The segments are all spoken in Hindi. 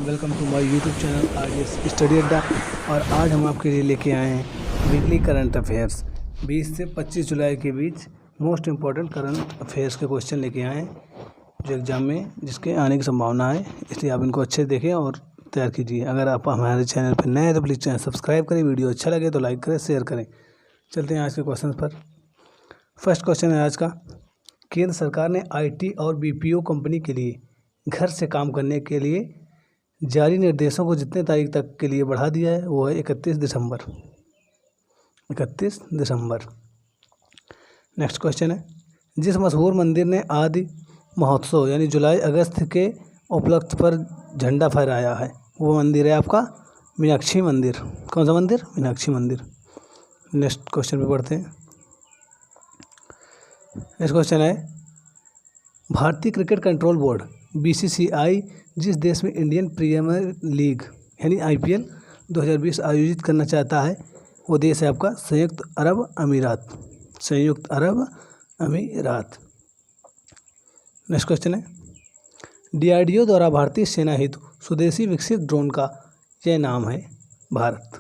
Welcome to my YouTube channel RJS study Adda. और आज हम आपके लिए लेके आए हैं वीकली करंट अफेयर्स 20 से 25 जुलाई के बीच मोस्ट इम्पॉर्टेंट करंट अफेयर्स के क्वेश्चन लेके आए हैं जो एग्ज़ाम में जिसके आने की संभावना है, इसलिए आप इनको अच्छे देखें और तैयार कीजिए। अगर आप हमारे चैनल पर नए हैं तो प्लीज़ चैनल सब्सक्राइब करें, वीडियो अच्छा लगे तो लाइक करें, शेयर करें। चलते हैं आज के क्वेश्चन पर। फर्स्ट क्वेश्चन है आज का, केंद्र सरकार ने IT और BPO कंपनी के लिए घर से काम करने के लिए जारी निर्देशों को जितने तारीख तक के लिए बढ़ा दिया है वो है 31 दिसंबर। 31 दिसंबर। नेक्स्ट क्वेश्चन है, जिस मशहूर मंदिर ने आदि महोत्सव यानी जुलाई अगस्त के उपलक्ष्य पर झंडा फहराया है वो मंदिर है आपका मीनाक्षी मंदिर। कौन सा मंदिर? मीनाक्षी मंदिर। नेक्स्ट क्वेश्चन पे पढ़ते हैं। नेक्स्ट क्वेश्चन है, भारतीय क्रिकेट कंट्रोल बोर्ड BCCI जिस देश में इंडियन प्रीमियर लीग यानी IPL 2020 आयोजित करना चाहता है वो देश है आपका संयुक्त अरब अमीरात। संयुक्त अरब अमीरात। नेक्स्ट क्वेश्चन है, DRDO द्वारा भारतीय सेना हेतु स्वदेशी विकसित ड्रोन का यह नाम है भारत।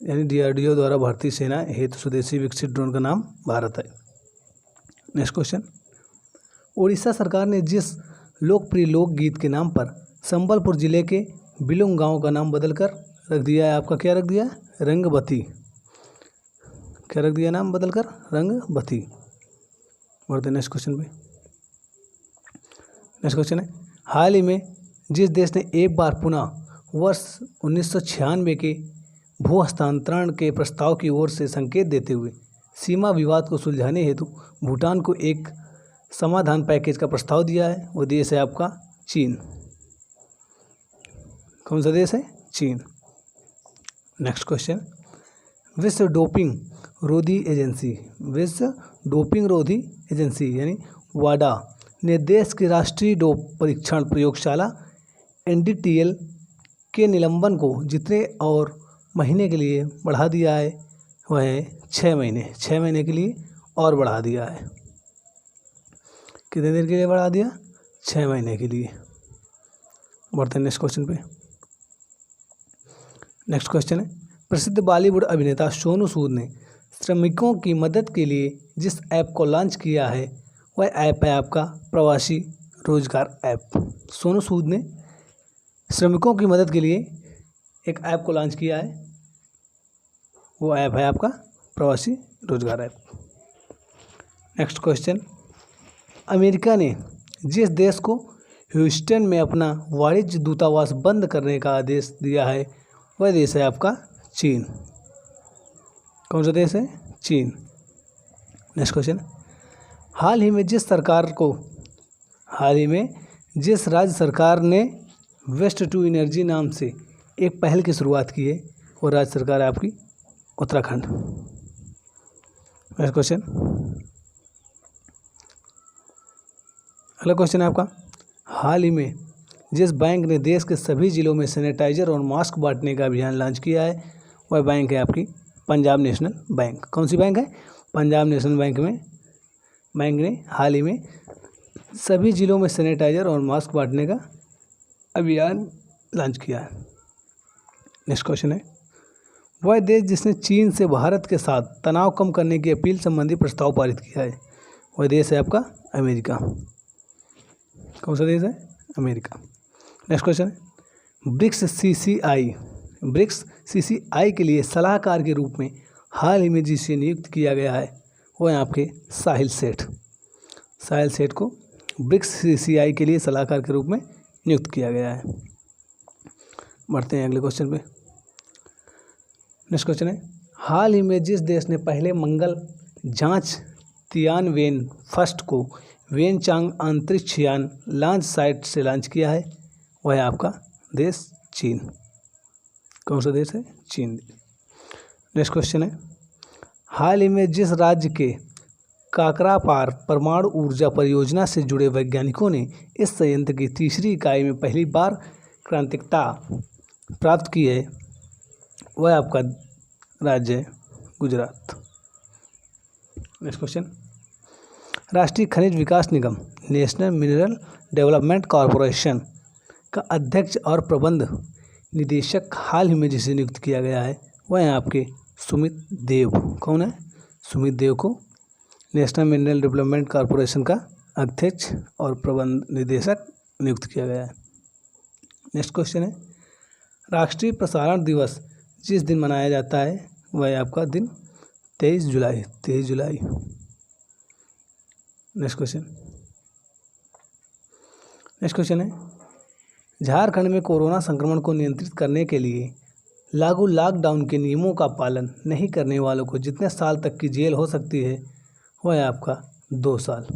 यानी DRDO द्वारा भारतीय सेना हेतु स्वदेशी विकसित ड्रोन का नाम भारत है। नेक्स्ट क्वेश्चन, उड़ीसा सरकार ने जिस लोकप्रिय लोकगीत के नाम पर संबलपुर जिले के बिलुंग गांव का नाम बदलकर रख दिया है आपका, क्या रख दिया है? रंगबती। क्या रख दिया नाम बदलकर? रंगबती। बढ़ते नेक्स्ट क्वेश्चन पे। नेक्स्ट क्वेश्चन है, हाल ही में जिस देश ने एक बार पुनः वर्ष 1996 के भू हस्तांतरण के प्रस्ताव की ओर से संकेत देते हुए सीमा विवाद को सुलझाने हेतु भूटान को एक समाधान पैकेज का प्रस्ताव दिया है वो देश है आपका चीन। कौन सा देश है? चीन। नेक्स्ट क्वेश्चन, विश्व डोपिंग रोधी एजेंसी, विश्व डोपिंग रोधी एजेंसी यानी वाडा ने देश की राष्ट्रीय डोप परीक्षण प्रयोगशाला NDTL के निलंबन को जितने और महीने के लिए बढ़ा दिया है वह है 6 महीने। 6 महीने के लिए और बढ़ा दिया है। कितने देर के लिए बढ़ा दिया? 6 महीने के लिए। बढ़ते हैं नेक्स्ट क्वेश्चन पे। नेक्स्ट क्वेश्चन है, प्रसिद्ध बॉलीवुड अभिनेता सोनू सूद ने श्रमिकों की मदद के लिए जिस ऐप को लॉन्च किया है वह ऐप है आपका प्रवासी रोजगार ऐप। सोनू सूद ने श्रमिकों की मदद के लिए एक ऐप को लॉन्च किया है वो ऐप है आपका प्रवासी रोजगार ऐप। नेक्स्ट क्वेश्चन, अमेरिका ने जिस देश को ह्यूस्टन में अपना वाणिज्य दूतावास बंद करने का आदेश दिया है वह देश है आपका चीन। कौन सा देश है? चीन। नेक्स्ट क्वेश्चन, हाल ही में जिस राज्य सरकार ने वेस्ट टू एनर्जी नाम से एक पहल की शुरुआत की है वो राज्य सरकार है आपकी उत्तराखंड। नेक्स्ट क्वेश्चन, अगला क्वेश्चन है आपका, हाल ही में जिस बैंक ने देश के सभी जिलों में सैनिटाइजर और मास्क बांटने का अभियान लॉन्च किया है वह बैंक है आपकी पंजाब नेशनल बैंक। कौन सी बैंक है? पंजाब नेशनल बैंक ने हाल ही में सभी जिलों में सैनिटाइजर और मास्क बांटने का अभियान लॉन्च किया है। नेक्स्ट क्वेश्चन है, वह देश जिसने चीन से भारत के साथ तनाव कम करने की अपील संबंधी प्रस्ताव पारित किया है वह देश है आपका अमेरिका। कौन सा देश है? अमेरिका। नेक्स्ट क्वेश्चन है, ब्रिक्स CCI के लिए सलाहकार के रूप में हाल ही में जिसे नियुक्त किया गया है वो है आपके साहिल सेठ। साहिल सेठ को ब्रिक्स CCI के लिए सलाहकार के रूप में नियुक्त किया गया है। बढ़ते हैं अगले क्वेश्चन पे। नेक्स्ट क्वेश्चन है, हाल ही में जिस देश ने पहले मंगल जांच तियानवेन फर्स्ट को वेनचांग अंतरिक्ष यान लॉन्च साइट से लॉन्च किया है वह है आपका देश चीन। कौन सा देश है? चीन। नेक्स्ट क्वेश्चन है, हाल ही में जिस राज्य के काकरापार परमाणु ऊर्जा परियोजना से जुड़े वैज्ञानिकों ने इस संयंत्र की तीसरी इकाई में पहली बार क्रांतिकता प्राप्त की है वह आपका राज्य है गुजरात। नेक्स्ट क्वेश्चन, राष्ट्रीय खनिज विकास निगम नेशनल मिनरल डेवलपमेंट कॉरपोरेशन का अध्यक्ष और प्रबंध निदेशक हाल ही में जिसे नियुक्त किया गया है वह है आपके सुमित देव। कौन है? सुमित देव को नेशनल मिनरल डेवलपमेंट कॉरपोरेशन का अध्यक्ष और प्रबंध निदेशक नियुक्त किया गया है। नेक्स्ट क्वेश्चन है, राष्ट्रीय प्रसारण दिवस जिस दिन मनाया जाता है वह है आपका दिन 23 जुलाई। नेक्स्ट क्वेश्चन है, झारखंड में कोरोना संक्रमण को नियंत्रित करने के लिए लागू लॉकडाउन के नियमों का पालन नहीं करने वालों को जितने साल तक की जेल हो सकती है वह है आपका 2 साल।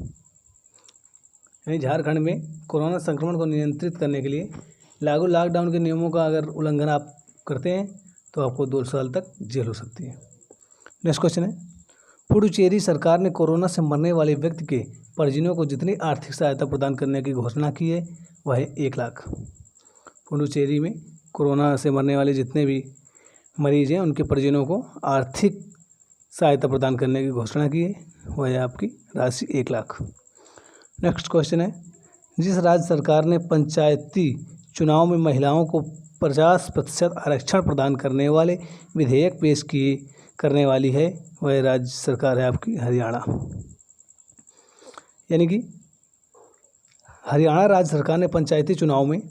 यानी झारखंड में कोरोना संक्रमण को नियंत्रित करने के लिए लागू लॉकडाउन के नियमों का अगर उल्लंघन आप करते हैं तो आपको 2 साल तक जेल हो सकती है। नेक्स्ट क्वेश्चन है, पुडुचेरी सरकार ने कोरोना से मरने वाले व्यक्ति के परिजनों को जितनी आर्थिक सहायता प्रदान करने की घोषणा की है वह है 1 लाख। पुडुचेरी में कोरोना से मरने वाले जितने भी मरीज हैं उनके परिजनों को आर्थिक सहायता प्रदान करने की घोषणा की है वह है आपकी राशि 1 लाख। नेक्स्ट क्वेश्चन है, जिस राज्य सरकार ने पंचायती चुनाव में महिलाओं को 50% आरक्षण प्रदान करने वाले विधेयक पेश किए करने वाली है वह राज्य सरकार है आपकी हरियाणा। यानी कि हरियाणा राज्य सरकार ने पंचायती चुनाव में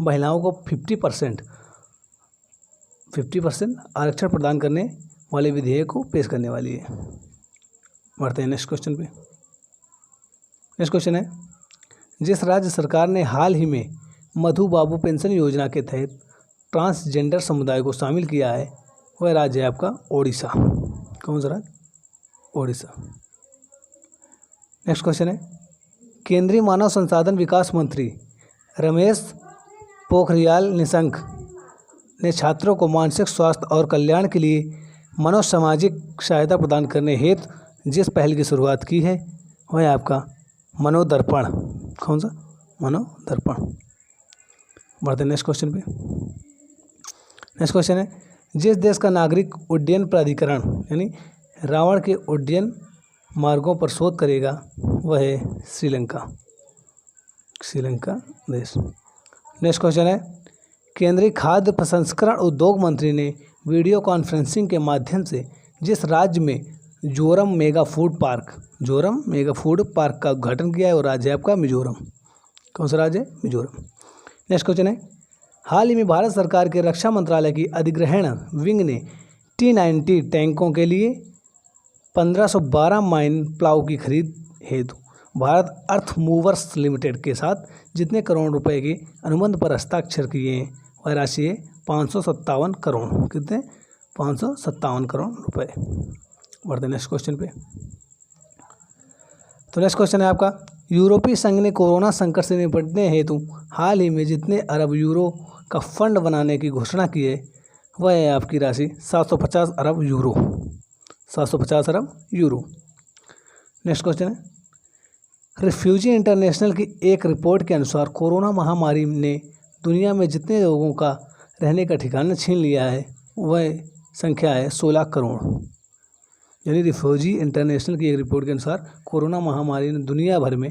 महिलाओं को 50% आरक्षण प्रदान करने वाले विधेयक को पेश करने वाली है। बढ़ते हैं नेक्स्ट क्वेश्चन पे। नेक्स्ट क्वेश्चन है, जिस राज्य सरकार ने हाल ही में मधु बाबू पेंशन योजना के तहत ट्रांसजेंडर समुदाय को शामिल किया है वह राज्य है आपका ओडिशा। कौन सा राज्य? ओडिशा। नेक्स्ट क्वेश्चन है, केंद्रीय मानव संसाधन विकास मंत्री रमेश पोखरियाल निशंक ने छात्रों को मानसिक स्वास्थ्य और कल्याण के लिए मनोसामाजिक सहायता प्रदान करने हेतु जिस पहल की शुरुआत की है वह है आपका मनोदर्पण। कौन सा? मनोदर्पण। बढ़ते नेक्स्ट क्वेश्चन पे। नेक्स्ट क्वेश्चन है, जिस देश का नागरिक उड्डयन प्राधिकरण यानी रावण के उड्डयन मार्गों पर शोध करेगा वह है श्रीलंका देश। नेक्स्ट क्वेश्चन है, केंद्रीय खाद्य प्रसंस्करण उद्योग मंत्री ने वीडियो कॉन्फ्रेंसिंग के माध्यम से जिस राज्य में जोरम मेगा फूड पार्क का उद्घाटन किया है वो राज्य है आपका मिजोरम। कौन सा राज्य है? मिजोरम। नेक्स्ट क्वेश्चन है, हाल ही में भारत सरकार के रक्षा मंत्रालय की अधिग्रहण विंग ने T-90 टैंकों के लिए 1512 माइन प्लाउ की खरीद हेतु भारत अर्थ मूवर्स लिमिटेड के साथ जितने करोड़ रुपए के अनुबंध पर हस्ताक्षर किए हैं वह राशि है 557 करोड़। कितने? 557 करोड़ रुपए। बढ़ते नेक्स्ट क्वेश्चन पे। तो नेक्स्ट क्वेश्चन है आपका, यूरोपीय संघ ने कोरोना संकट से निपटने हेतु हाल ही में जितने अरब यूरो का फंड बनाने की घोषणा की है वह है आपकी राशि 750 अरब यूरो। 750 अरब यूरो। नेक्स्ट क्वेश्चन है, रिफ्यूजी इंटरनेशनल की एक रिपोर्ट के अनुसार कोरोना महामारी ने दुनिया में जितने लोगों का रहने का ठिकाना छीन लिया है वह संख्या है 16 करोड़। यानी रिफ्यूजी इंटरनेशनल की एक रिपोर्ट के अनुसार कोरोना महामारी ने दुनिया भर में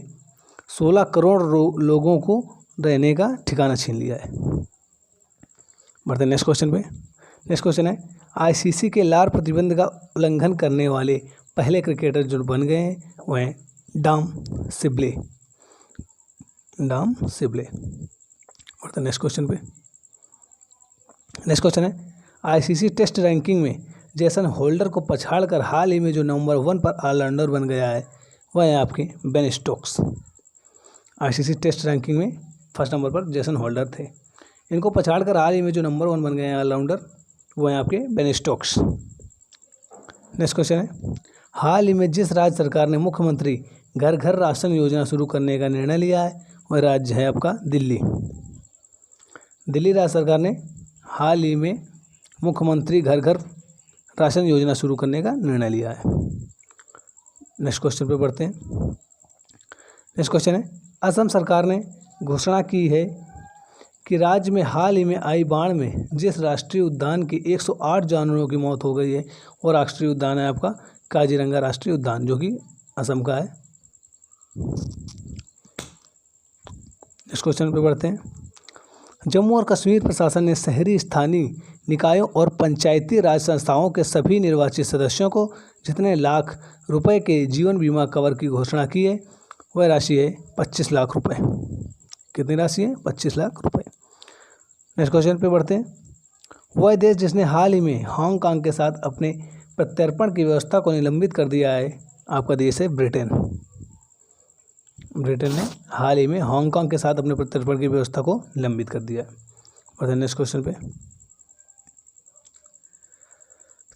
16 करोड़ लोगों को रहने का ठिकाना छीन लिया है। बढ़ते नेक्स्ट क्वेश्चन पे। नेक्स्ट क्वेश्चन है, आईसीसी के लार प्रतिबंध का उल्लंघन करने वाले पहले क्रिकेटर जो बन गए हैं वह हैं डॉम सिब्ले। बढ़ते नेक्स्ट क्वेश्चन पे। नेक्स्ट क्वेश्चन है, आईसीसी टेस्ट रैंकिंग में जेसन होल्डर को पछाड़कर हाल ही में जो नंबर 1 पर ऑलराउंडर बन गया है वह है आपके Ben Stokes. ICC test ranking में फर्स्ट नंबर पर जेसन होल्डर थे, इनको पछाड़कर हाल ही में जो नंबर 1 बन गए हैं ऑलराउंडर वो हैं आपके बेन स्टोक्स। नेक्स्ट क्वेश्चन है, हाल ही में जिस राज्य सरकार ने मुख्यमंत्री घर घर राशन योजना शुरू करने का निर्णय लिया है वह राज्य है आपका दिल्ली। दिल्ली राज्य सरकार ने हाल ही में मुख्यमंत्री घर घर राशन योजना शुरू करने का निर्णय लिया है। नेक्स्ट क्वेश्चन पे बढ़ते हैं। नेक्स्ट क्वेश्चन है, असम सरकार ने घोषणा की है कि राज्य में हाल ही में आई बाढ़ में जिस राष्ट्रीय उद्यान के 108 जानवरों की मौत हो गई है वो राष्ट्रीय उद्यान है आपका काजीरंगा राष्ट्रीय उद्यान जो कि असम का है। नेक्स्ट क्वेश्चन पे बढ़ते हैं। जम्मू और कश्मीर प्रशासन ने शहरी स्थानीय निकायों और पंचायती राज संस्थाओं के सभी निर्वाचित सदस्यों को जितने लाख रुपए के जीवन बीमा कवर की घोषणा की है वह राशि है 25 लाख रुपए। कितनी राशि है? 25 लाख रुपए। नेक्स्ट क्वेश्चन पे बढ़ते हैं। वह देश जिसने हाल ही में हांगकांग के साथ अपने प्रत्यर्पण की व्यवस्था को निलंबित कर दिया है आपका देश है ब्रिटेन। ब्रिटेन ने हाल ही में हांगकांग के साथ अपने प्रत्यर्पण की व्यवस्था को निलंबित कर दिया है। बढ़ते नेक्स्ट क्वेश्चन पे।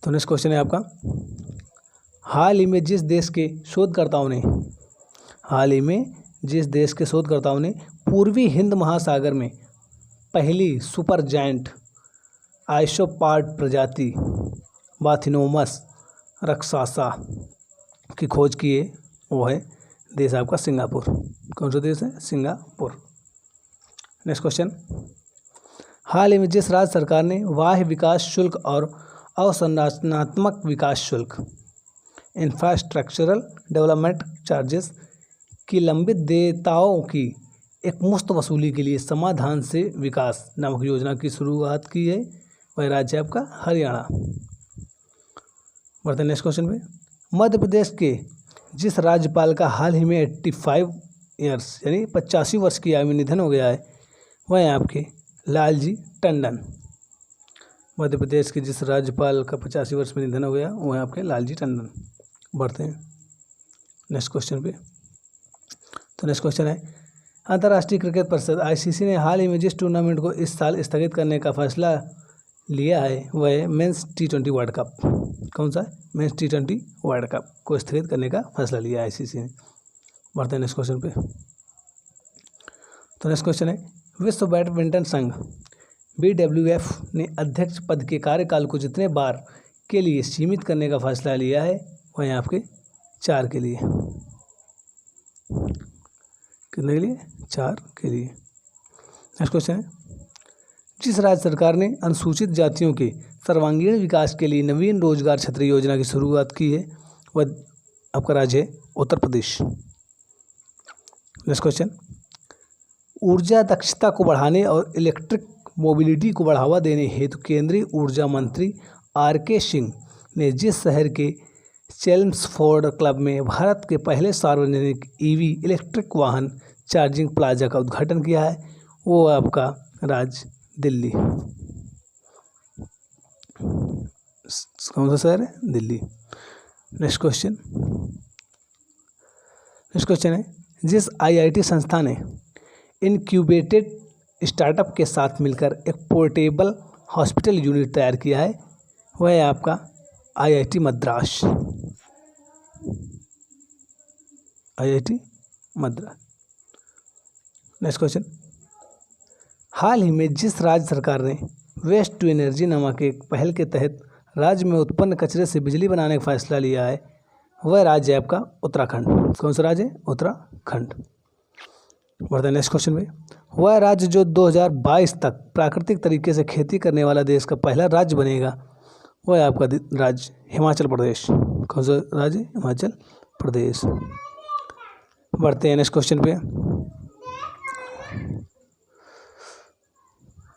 तो नेक्स्ट क्वेश्चन है आपका, हाल ही में जिस देश के शोधकर्ताओं ने पूर्वी हिंद महासागर में पहली सुपर जायंट आइसोपॉड प्रजाति बाथिनोमस रक्सासा की खोज की है वो है देश आपका सिंगापुर। कौन सा देश है? सिंगापुर। नेक्स्ट क्वेश्चन, हाल ही में जिस राज्य सरकार ने बाह्य विकास शुल्क और अवसंरचनात्मक विकास शुल्क इंफ्रास्ट्रक्चरल डेवलपमेंट चार्जेस की लंबित देयताओं की एक मुफ्त वसूली के लिए समाधान से विकास नामक योजना की शुरुआत की है वह राज्य आपका हरियाणा। बढ़ते नेक्स्ट क्वेश्चन पे। मध्य प्रदेश के जिस राज्यपाल का हाल ही में 85 ईयर्स यानी 85 वर्ष की आयु में निधन हो गया है वह है आपके लालजी टंडन। मध्य प्रदेश के जिस राज्यपाल का 85 वर्ष में निधन हो गया वो है आपके लालजी टंडन। बढ़ते हैं नेक्स्ट क्वेश्चन पे। तो नेक्स्ट क्वेश्चन है, अंतर्राष्ट्रीय क्रिकेट परिषद ICC ने हाल ही में जिस टूर्नामेंट को इस साल स्थगित करने का फैसला लिया है वह है मेंस T20 वर्ल्ड कप। कौन सा है? मेंस T20 वर्ल्ड कप को स्थगित करने का फैसला लिया है ICC ने। बढ़ते हैं नेक्स्ट क्वेश्चन पे। तो नेक्स्ट क्वेश्चन है, विश्व बैडमिंटन संघ BWF ने अध्यक्ष पद के कार्यकाल को जितने बार के लिए सीमित करने का फैसला लिया है वह है आपके 4 के लिए। कितने के लिए? 4 के लिए। नेक्स्ट क्वेश्चन है, जिस राज्य सरकार ने अनुसूचित जातियों के सर्वांगीण विकास के लिए नवीन रोजगार छतरी योजना की शुरुआत की है वह आपका राज्य है उत्तर प्रदेश। नेक्स्ट क्वेश्चन, ऊर्जा दक्षता को बढ़ाने और इलेक्ट्रिक मोबिलिटी को बढ़ावा देने हेतु केंद्रीय ऊर्जा मंत्री RK सिंह ने जिस शहर के चेल्म्सफोर्ड क्लब में भारत के पहले सार्वजनिक EV इलेक्ट्रिक वाहन चार्जिंग प्लाजा का उद्घाटन किया है वो आपका राज्य दिल्ली। कौन सा शहर है? दिल्ली। नेक्स्ट क्वेश्चन है, जिस IIT संस्था ने इनक्यूबेटेड स्टार्टअप के साथ मिलकर एक पोर्टेबल हॉस्पिटल यूनिट तैयार किया है वह है आपका IIT Madras. IIT Madras. Next question, हाल ही में जिस राज्य सरकार ने वेस्ट टू एनर्जी नामक एक पहल के तहत राज्य में उत्पन्न कचरे से बिजली बनाने का फैसला लिया है वह राज्य है आपका उत्तराखंड। कौन सा राज्य है? उत्तराखंड। बढ़ते हैं नेक्स्ट क्वेश्चन में, वह राज्य जो 2022 तक प्राकृतिक तरीके से खेती करने वाला देश का पहला राज्य बनेगा वह है आपका राज्य हिमाचल प्रदेश। कौन सा राज्य? हिमाचल प्रदेश। बढ़ते हैं नेक्स्ट क्वेश्चन पे।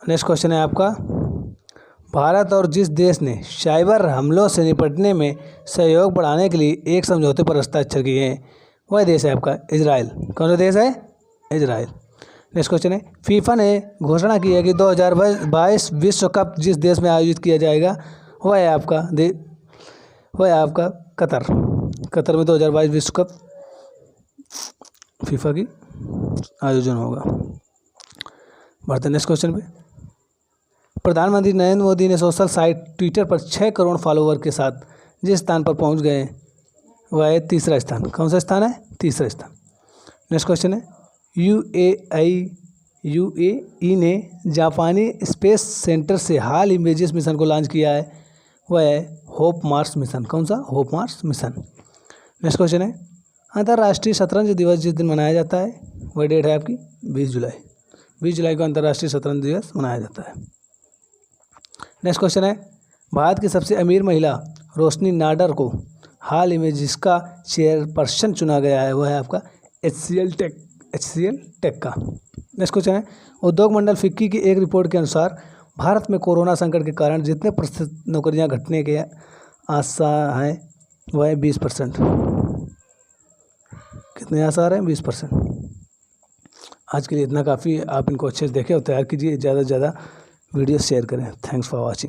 नेक्स्ट क्वेश्चन है आपका, भारत और जिस देश ने साइबर हमलों से निपटने में सहयोग बढ़ाने के लिए एक समझौते पर हस्ताक्षर किए हैं वह देश है आपका इजराइल। कौन सा देश है? इजराइल। नेक्स्ट क्वेश्चन है, फीफा ने घोषणा की है कि 2022 विश्व कप जिस देश में आयोजित किया जाएगा वह है आपका कतर। कतर में 2022 विश्व कप फीफा की आयोजन होगा। बढ़ते नेक्स्ट क्वेश्चन पे। प्रधानमंत्री नरेंद्र मोदी ने सोशल साइट ट्विटर पर 6 करोड़ फॉलोवर के साथ जिस स्थान पर पहुंच गए वह है तीसरा स्थान। कौन सा स्थान है? तीसरा स्थान। नेक्स्ट क्वेश्चन है, UAE ने जापानी स्पेस सेंटर से हाल ही में जिस मिशन को लॉन्च किया है वह है होप मार्स मिशन। कौन सा? Hope Mars mission. Next question है, अंतर्राष्ट्रीय शतरंज दिवस जिस दिन मनाया जाता है वह डेट है आपकी 20 जुलाई। 20 जुलाई को अंतर्राष्ट्रीय शतरंज दिवस मनाया जाता है। नेक्स्ट क्वेश्चन है, भारत की सबसे अमीर महिला रोशनी नाडर को हाल ही में जिसका चेयरपर्सन चुना गया है वह है आपका HCL टेक HCL टेक का। नेक्स्ट क्वेश्चन है, उद्योग मंडल फिक्की की एक रिपोर्ट के अनुसार भारत में कोरोना संकट के कारण जितने प्रतिशत नौकरियां घटने के आशा हैं वह है 20%। कितने आसार हैं? 20%। आज के लिए इतना काफ़ी। आप इनको अच्छे से देखें और तैयार कीजिए। ज़्यादा से ज़्यादा वीडियो शेयर करें। Thanks for watching.